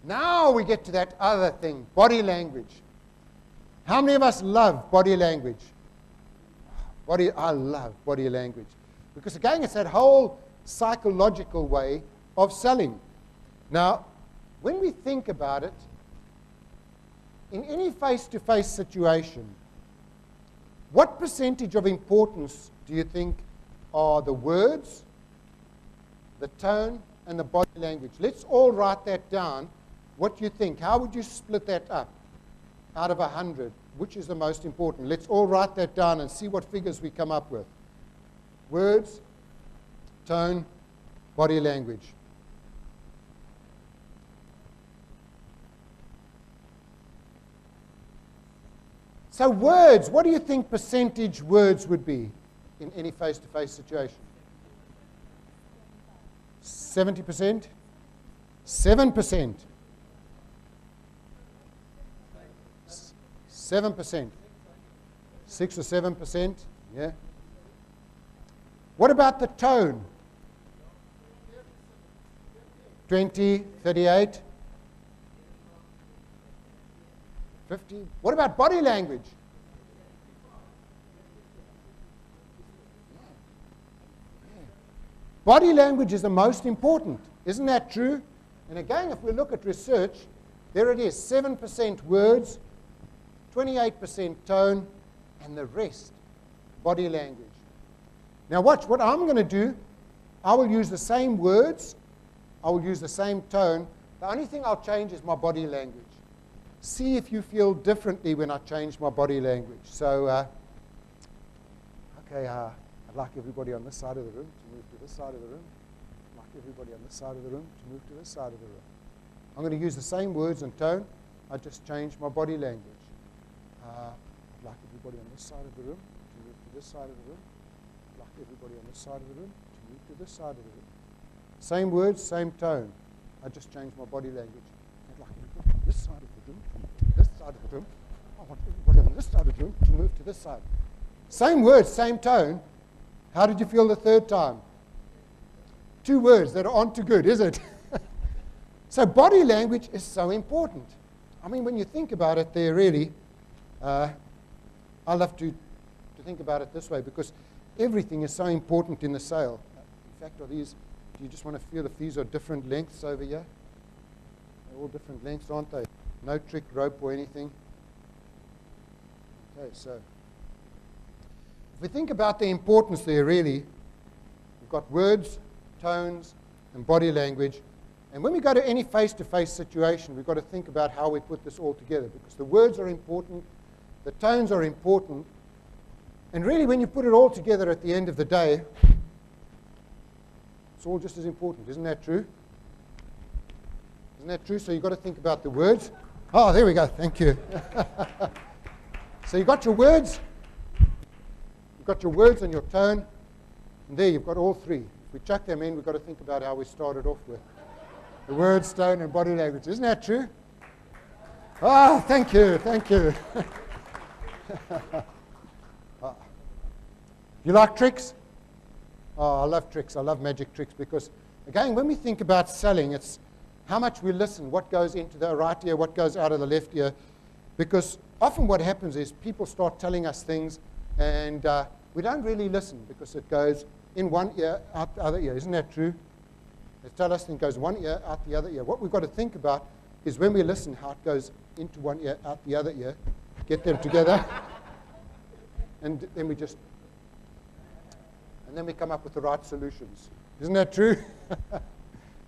Now we get to that other thing, body language. How many of us love body language? I love body language. Because again, it's that whole psychological way of selling. Now, when we think about it, in any face-to-face situation, what percentage of importance do you think are the words, the tone, and the body language? Let's all write that down. What do you think? How would you split that up out of 100? Which is the most important? Let's all write that down and see what figures we come up with. Words, tone, body language. So words, what do you think percentage words would be in any face-to-face situation? 70%? 7%? 7%? 6 or 7%? Yeah. What about the tone? 20, 38? 50? What about body language? Body language is the most important. Isn't that true? And again, if we look at research, there it is, 7% words, 28% tone, and the rest, body language. Now watch, what I'm going to do, I will use the same words, I will use the same tone. The only thing I'll change is my body language. See if you feel differently when I change my body language. So, okay, I'd like everybody on this side of the room to move to this side of the room. I'd like everybody on this side of the room to move to this side of the room. I'm going to use the same words and tone. I just change my body language. I'd like everybody on this side of the room to move to this side of the room. I'd like everybody on this side of the room to move to this side of the room. Same words, same tone. I just changed my body language. I'd like everybody on this side of the room to move to this side of the room. I want everybody on this side of the room to move to this side. Same words, same tone. How did you feel the third time? 2 words that aren't too good, is it? So body language is so important. I mean, when you think about it, they're really, I love to think about it this way because everything is so important in the sale. In fact, do you just want to feel if these are different lengths over here? They're all different lengths, aren't they? No trick rope or anything. Okay, so if we think about the importance there, really, we've got words, tones, and body language. And when we go to any face-to-face situation, we've got to think about how we put this all together because the words are important, the tones are important, and really when you put it all together at the end of the day, it's all just as important. Isn't that true? Isn't that true? So you've got to think about the words. Oh, there we go. Thank you. So you've got your words. You've got your words and your tone. And there you've got all three. If we chuck them in, we've got to think about how we started off with. The words, tone, and body language. Isn't that true? Ah, thank you. Thank you. You like tricks? Oh, I love tricks. I love magic tricks because, again, when we think about selling, it's how much we listen, what goes into the right ear, what goes out of the left ear. Because often what happens is people start telling us things and we don't really listen because it goes in one ear, out the other ear. Isn't that true? They tell us it goes one ear, out the other ear. What we've got to think about is when we listen, how it goes into one ear, out the other ear, get them together, and then we come up with the right solutions. Isn't that true?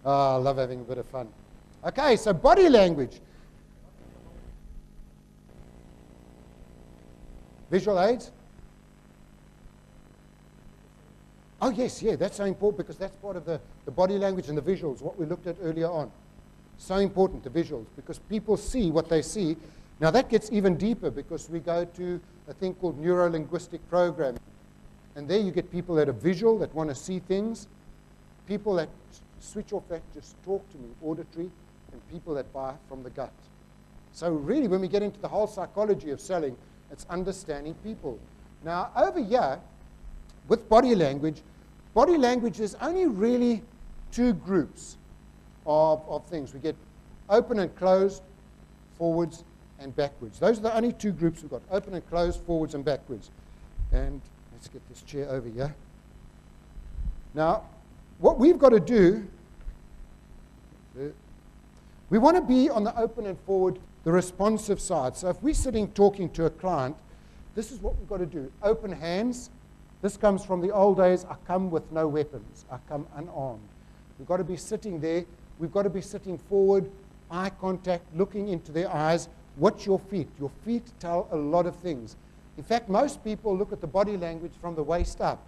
Oh, I love having a bit of fun. Okay, so body language. Visual aids? Oh, yes, yeah, that's so important because that's part of the body language and the visuals, what we looked at earlier on. So important, the visuals, because people see what they see. Now, that gets even deeper because we go to a thing called neuro-linguistic programming. And there you get people that are visual, that want to see things, people that switch off that, just talk to me, auditory, and people that buy from the gut. So really, when we get into the whole psychology of selling, it's understanding people. Now, over here, with body language is only really 2 groups of things. We get Open and closed, forwards and backwards. Those are the only two groups we've got. Open and closed, forwards and backwards. And let's get this chair over here. Now, what we've got to do, we want to be on the open and forward, the responsive side. So if we're sitting talking to a client, this is what we've got to do. Open hands. This comes from the old days. I come with no weapons. I come unarmed. We've got to be sitting there. We've got to be sitting forward, eye contact, looking into their eyes. Watch your feet. Your feet tell a lot of things. In fact, most people look at the body language from the waist up.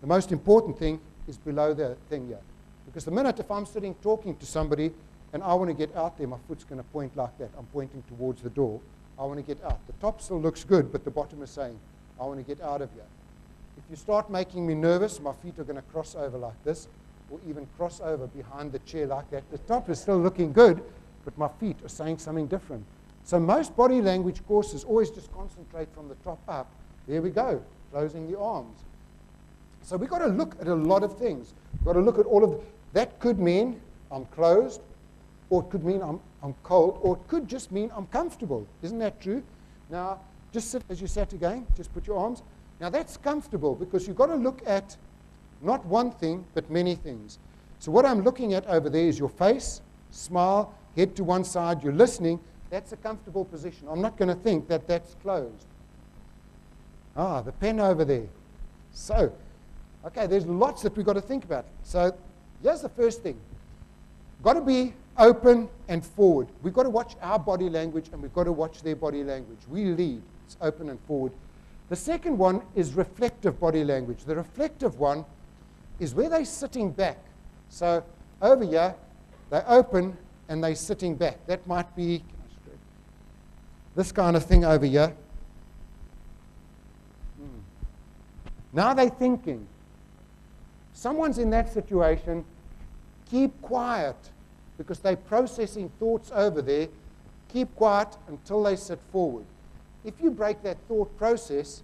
The most important thing is below the thing here. Because the minute if I'm sitting talking to somebody and I want to get out there, my foot's going to point like that. I'm pointing towards the door. I want to get out. The top still looks good, but the bottom is saying, I want to get out of here. If you start making me nervous, my feet are going to cross over like this, or even cross over behind the chair like that. The top is still looking good, but my feet are saying something different. So most body language courses always just concentrate from the top up. There we go, closing the arms. So we've got to look at a lot of things. We've got to look at all of that. Could mean I'm closed, or it could mean I'm cold, or it could just mean I'm comfortable. Isn't that true? Now, just sit as you sat again. Just put your arms. Now, that's comfortable because you've got to look at not one thing, but many things. So what I'm looking at over there is your face, smile, head to one side. You're listening. That's a comfortable position. I'm not going to think that that's closed. Ah, the pen over there. So, okay, there's lots that we've got to think about. So here's the first thing. Got to be open and forward. We've got to watch our body language and we've got to watch their body language. We lead. It's open and forward. The second one is reflective body language. The reflective one is where they're sitting back. So over here, they open and they're sitting back. That might be this kind of thing over here. Now they're thinking. Someone's in that situation. Keep quiet because they're processing thoughts over there. Keep quiet until they sit forward. If you break that thought process,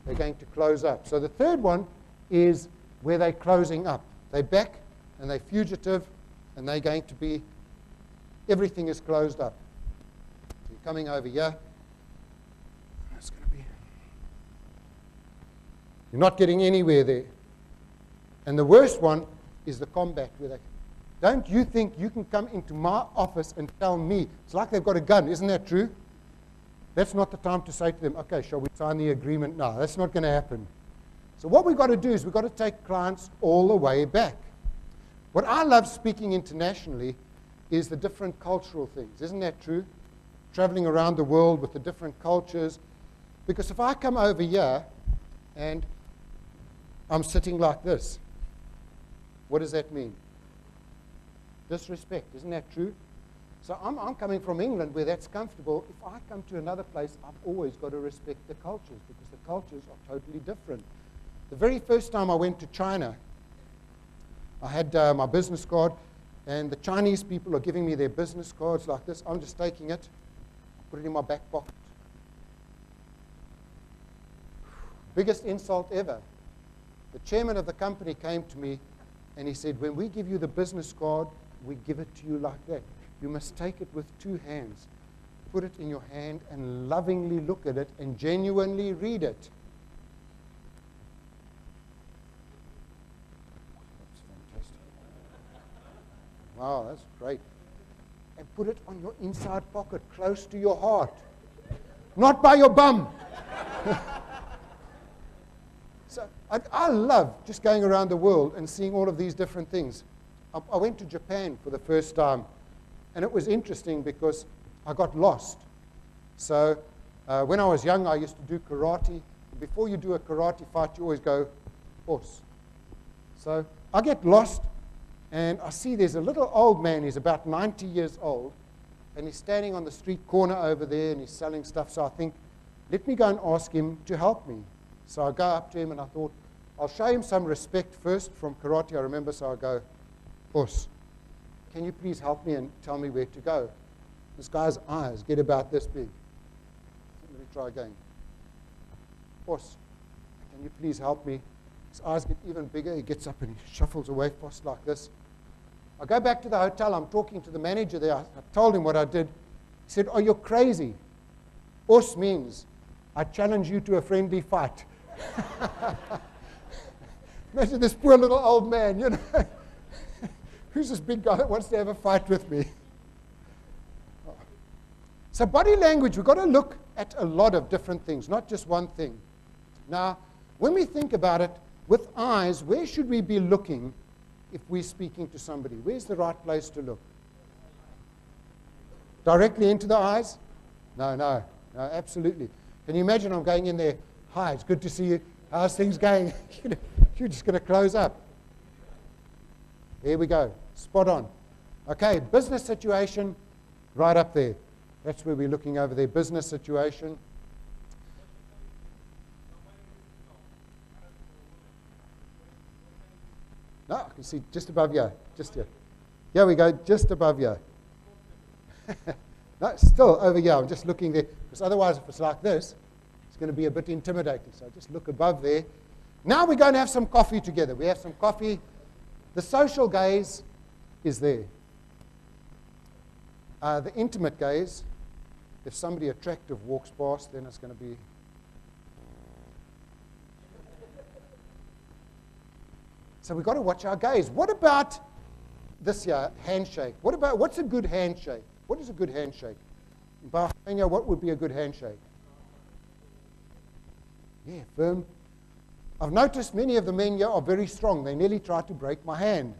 they're going to close up. So the third one is where they're closing up. They're back and they're fugitive and they're going to be, everything is closed up. So you're coming over here. That's going to be, you're not getting anywhere there. And the worst one is the combat where they, don't you think you can come into my office and tell me? It's like they've got a gun. Isn't that true? That's not the time to say to them, okay, shall we sign the agreement now? That's not going to happen. So what we've got to do is we've got to take clients all the way back. What I love speaking internationally is the different cultural things. Isn't that true? Traveling around the world with the different cultures. Because if I come over here and I'm sitting like this, what does that mean? Disrespect. Isn't that true? So I'm coming from England where that's comfortable. If I come to another place, I've always got to respect the cultures because the cultures are totally different. The very first time I went to China, I had my business card, and the Chinese people are giving me their business cards like this. I'm just taking it, put it in my back pocket. Biggest insult ever. The chairman of the company came to me and he said, when we give you the business card, we give it to you like that. You must take it with two hands. Put it in your hand and lovingly look at it and genuinely read it. That's fantastic. Wow, that's great. And put it on your inside pocket, close to your heart. Not by your bum. So I love just going around the world and seeing all of these different things. I went to Japan for the first time. And it was interesting because I got lost. So when I was young, I used to do karate. Before you do a karate fight, you always go, horse. So I get lost, and I see there's a little old man. He's about 90 years old, and he's standing on the street corner over there, and he's selling stuff. So I think, let me go and ask him to help me. So I go up to him, and I thought, I'll show him some respect first from karate, I remember. So I go, horse. Can you please help me and tell me where to go? This guy's eyes get about this big. Let me try again. Horse, can you please help me? His eyes get even bigger. He gets up and he shuffles away fast like this. I go back to the hotel. I'm talking to the manager there. I told him what I did. He said, "Oh, you're crazy." Os means, I challenge you to a friendly fight. Imagine this poor little old man, you know. Who's this big guy that wants to have a fight with me? So body language, we've got to look at a lot of different things, not just one thing. Now, when we think about it, with eyes, where should we be looking if we're speaking to somebody? Where's the right place to look? Directly into the eyes? No, absolutely. Can you imagine I'm going in there, "Hi, it's good to see you. How's things going?" You're just going to close up. There we go. Spot on. Okay, business situation, right up there. That's where we're looking over there, business situation. No, I can see just above you, just here. Here we go, just above you. No, still over here. I'm just looking there, because otherwise if it's like this, it's going to be a bit intimidating. So just look above there. Now we're going to have some coffee together. We have some coffee. The social gaze is there. The intimate gaze, if somebody attractive walks past, then it's going to be... So we've got to watch our gaze. What about this here, handshake? What's a good handshake? What is a good handshake? In Bahrain, what would be a good handshake? Yeah, firm. I've noticed many of the men here are very strong. They nearly try to break my hand.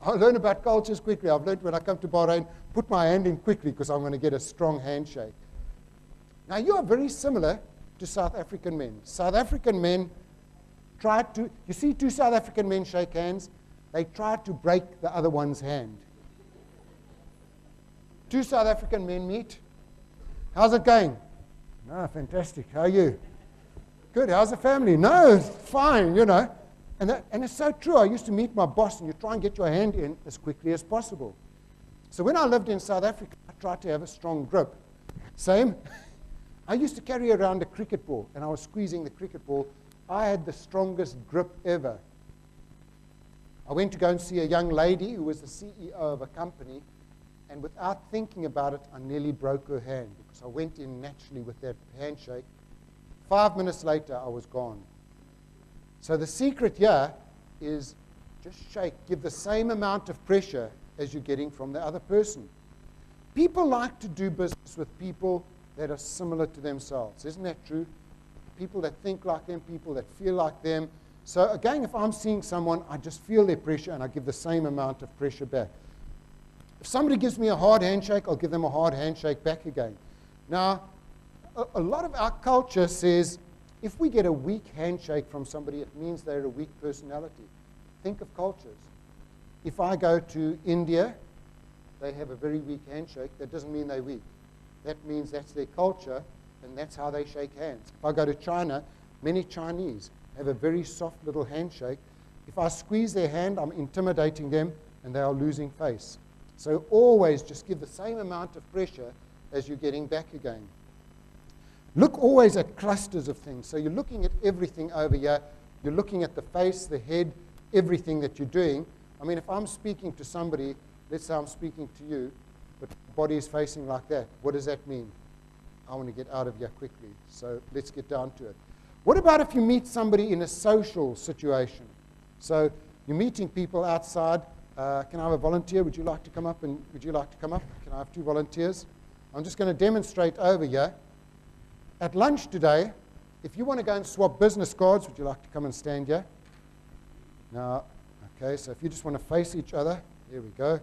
I learn about cultures quickly. I've learned when I come to Bahrain, put my hand in quickly because I'm going to get a strong handshake. Now, you are very similar to South African men. South African men try to, you see two South African men shake hands, they try to break the other one's hand. Two South African men meet. How's it going? No, fantastic. How are you? Good. How's the family? No, it's fine, you know. And it's so true. I used to meet my boss, and you try and get your hand in as quickly as possible. So when I lived in South Africa, I tried to have a strong grip. Same. I used to carry around a cricket ball, and I was squeezing the cricket ball. I had the strongest grip ever. I went to go and see a young lady who was the CEO of a company, and without thinking about it, I nearly broke her hand because I went in naturally with that handshake. 5 minutes later, I was gone. So the secret here is just shake. Give the same amount of pressure as you're getting from the other person. People like to do business with people that are similar to themselves. Isn't that true? People that think like them, people that feel like them. So again, if I'm seeing someone, I just feel their pressure and I give the same amount of pressure back. If somebody gives me a hard handshake, I'll give them a hard handshake back again. Now, a lot of our culture says if we get a weak handshake from somebody, it means they're a weak personality. Think of cultures. If I go to India, they have a very weak handshake. That doesn't mean they're weak. That means that's their culture, and that's how they shake hands. If I go to China, many Chinese have a very soft little handshake. If I squeeze their hand, I'm intimidating them, and they are losing face. So always just give the same amount of pressure as you're getting back again. Look always at clusters of things. So you're looking at everything over here. You're looking at the face, the head, everything that you're doing. I mean, if I'm speaking to somebody, let's say I'm speaking to you, but the body is facing like that, what does that mean? I want to get out of here quickly. So let's get down to it. What about if you meet somebody in a social situation? So you're meeting people outside. Can I have a volunteer? Would you like to come up? And would you like to come up? Can I have 2 volunteers? I'm just going to demonstrate over here. At lunch today, if you want to go and swap business cards, would you like to come and stand here? Now, okay, so if you just want to face each other, there we go.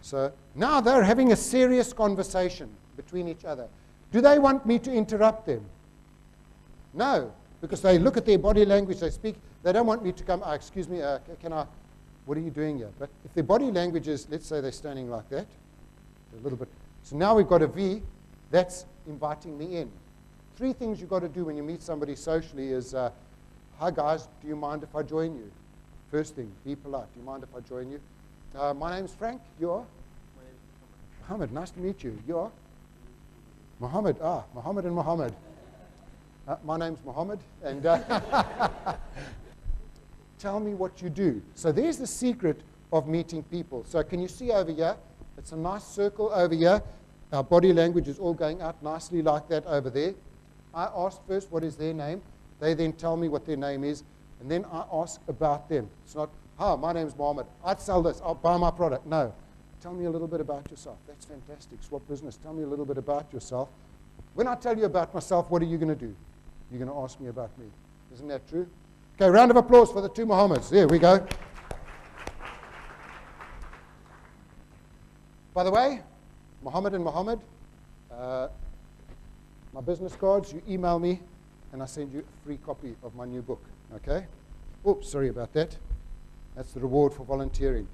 So now they're having a serious conversation between each other. Do they want me to interrupt them? No, because they look at their body language, they speak. They don't want me to come, excuse me, can I, what are you doing here? But if their body language is, let's say they're standing like that, a little bit. So now we've got a V, that's inviting me in. 3 things you've got to do when you meet somebody socially is, hi guys, do you mind if I join you? First thing, be polite. Do you mind if I join you? My name's Frank. You are? My name is Mohammed. Nice to meet you. You are? Mohammed. Mohammed and Mohammed. My name's Mohammed. And tell me what you do. So there's the secret of meeting people. So can you see over here? It's a nice circle over here. Our body language is all going out nicely like that over there. I ask first what is their name. They then tell me what their name is. And then I ask about them. It's not, hi, my name's Mohammed. I'd sell this. I'll buy my product. No. Tell me a little bit about yourself. That's fantastic. Swap business. Tell me a little bit about yourself. When I tell you about myself, what are you going to do? You're going to ask me about me. Isn't that true? Okay, round of applause for the two Mohammeds. There we go. By the way, Mohammed and Mohammed, my business cards, you email me, and I send you a free copy of my new book. Okay? Oops, sorry about that. That's the reward for volunteering.